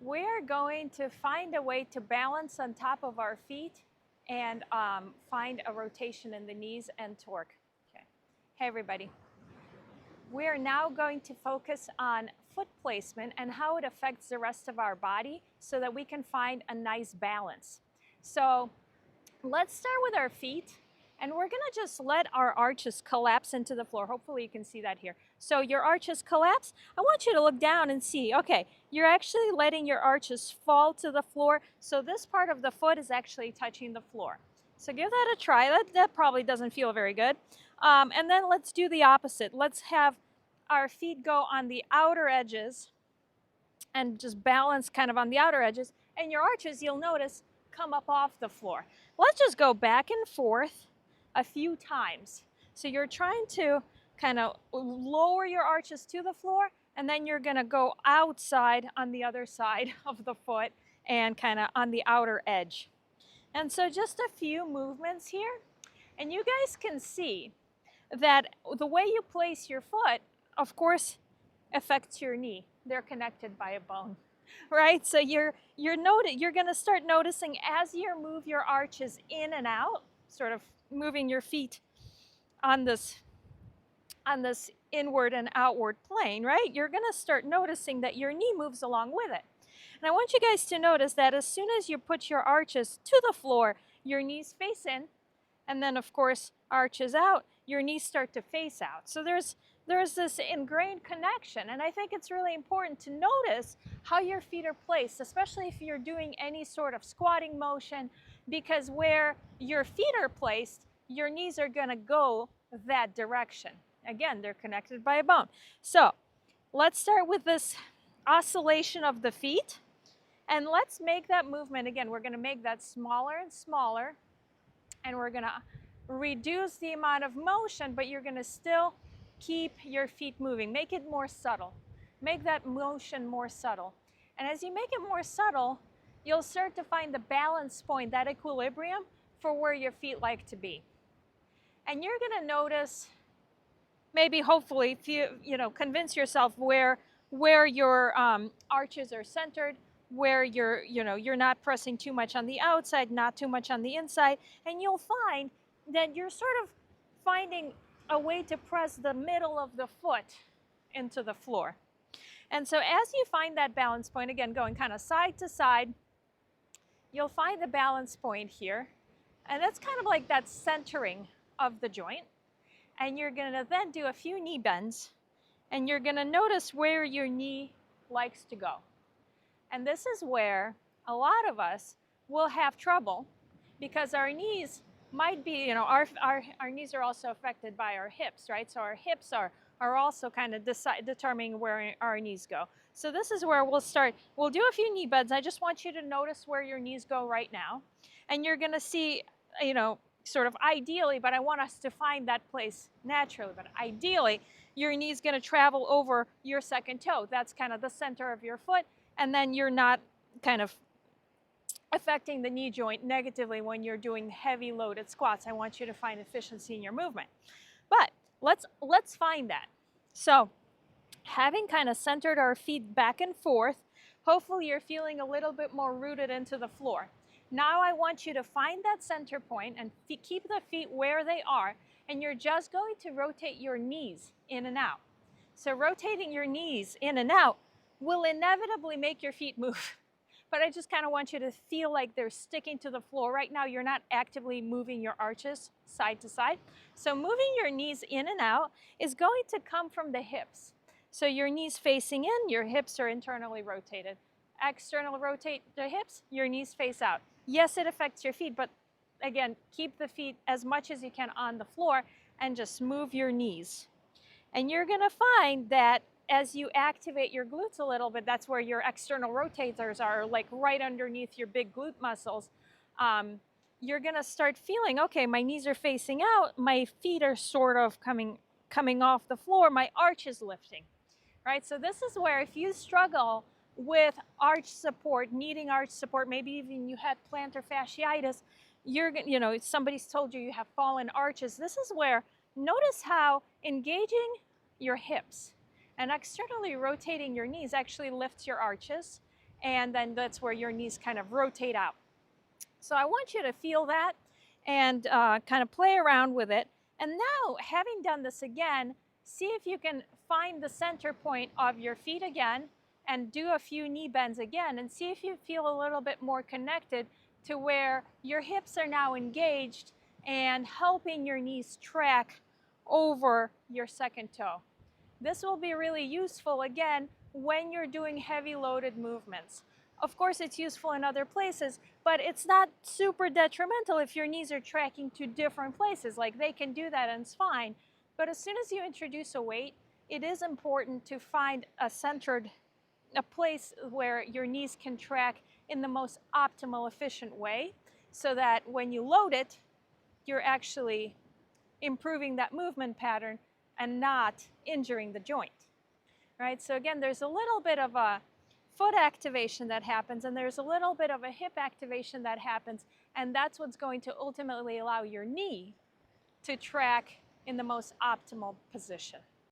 We're going to find a way to balance on top of our feet and find a rotation in the knees and torque. Okay. Hey everybody. We are now going to focus on foot placement and how it affects the rest of our body so that we can find a nice balance. So let's start with our feet. And we're gonna just let our arches collapse into the floor. Hopefully you can see that here. So your arches collapse. I want you to look down and see, okay, you're actually letting your arches fall to the floor. So this part of the foot is actually touching the floor. So give that a try. That probably doesn't feel very good. And then let's do the opposite. Let's have our feet go on the outer edges and just balance kind of on the outer edges. And your arches, you'll notice, come up off the floor. Let's just go back and forth a few times. So you're trying to kind of lower your arches to the floor, and then you're gonna go outside on the other side of the foot and kind of on the outer edge. And so just a few movements here. And you guys can see that the way you place your foot, of course, affects your knee. They're connected by a bone, right? So you're gonna start noticing as you move your arches in and out, sort of moving your feet on this inward and outward plane, right? You're gonna start noticing that your knee moves along with it. And I want you guys to notice that as soon as you put your arches to the floor, your knees face in, and then of course arches out, your knees start to face out. So there's this ingrained connection, and I think it's really important to notice how your feet are placed, especially if you're doing any sort of squatting motion, because where your feet are placed, your knees are gonna go that direction. Again, they're connected by a bone. So let's start with this oscillation of the feet, and let's make that movement. Again, we're gonna make that smaller and smaller, and we're gonna reduce the amount of motion, but you're gonna still keep your feet moving. Make it more subtle. Make that motion more subtle. And as you make it more subtle, you'll start to find the balance point, that equilibrium for where your feet like to be. And you're gonna notice, maybe hopefully, if you convince yourself where your arches are centered, where you're not pressing too much on the outside, not too much on the inside, and you'll find that you're sort of finding a way to press the middle of the foot into the floor. And so as you find that balance point, again, going kind of side to side, you'll find the balance point here. And that's kind of like that centering of the joint. And you're gonna then do a few knee bends, and you're gonna notice where your knee likes to go. And this is where a lot of us will have trouble, because our knees might be, our knees are also affected by our hips, right? So our hips are also kind of determining where our knees go. So this is where we'll start. We'll do a few knee bends. I just want you to notice where your knees go right now. And you're gonna see, sort of ideally, but I want us to find that place naturally, but ideally, your knee's gonna travel over your second toe. That's kind of the center of your foot, and then you're not kind of affecting the knee joint negatively when you're doing heavy loaded squats. I want you to find efficiency in your movement. But let's find that. So having kind of centered our feet back and forth, hopefully you're feeling a little bit more rooted into the floor. Now I want you to find that center point and keep the feet where they are, and you're just going to rotate your knees in and out. So rotating your knees in and out will inevitably make your feet move. But I just kind of want you to feel like they're sticking to the floor. Right now, you're not actively moving your arches side to side. So moving your knees in and out is going to come from the hips. So your knees facing in, your hips are internally rotated. External rotate the hips, your knees face out. Yes, it affects your feet, but again, keep the feet as much as you can on the floor and just move your knees. And you're gonna find that as you activate your glutes a little bit, that's where your external rotators are, like right underneath your big glute muscles. You're gonna start feeling, okay, my knees are facing out, my feet are sort of coming off the floor, my arch is lifting, right? So this is where if you struggle with arch support, needing arch support, maybe even you had plantar fasciitis, somebody's told you have fallen arches. This is where, notice how engaging your hips and externally rotating your knees actually lifts your arches and then that's where your knees kind of rotate out. So I want you to feel that and kind of play around with it. And now, having done this again, see if you can find the center point of your feet again and do a few knee bends again and see if you feel a little bit more connected to where your hips are now engaged and helping your knees track over your second toe. This will be really useful again when you're doing heavy loaded movements. Of course, it's useful in other places, but it's not super detrimental if your knees are tracking to different places. Like, they can do that and it's fine. But as soon as you introduce a weight, it is important to find a place where your knees can track in the most optimal, efficient way, so that when you load it, you're actually improving that movement pattern and not injuring the joint, right? So again, there's a little bit of a foot activation that happens, and there's a little bit of a hip activation that happens, and that's what's going to ultimately allow your knee to track in the most optimal position.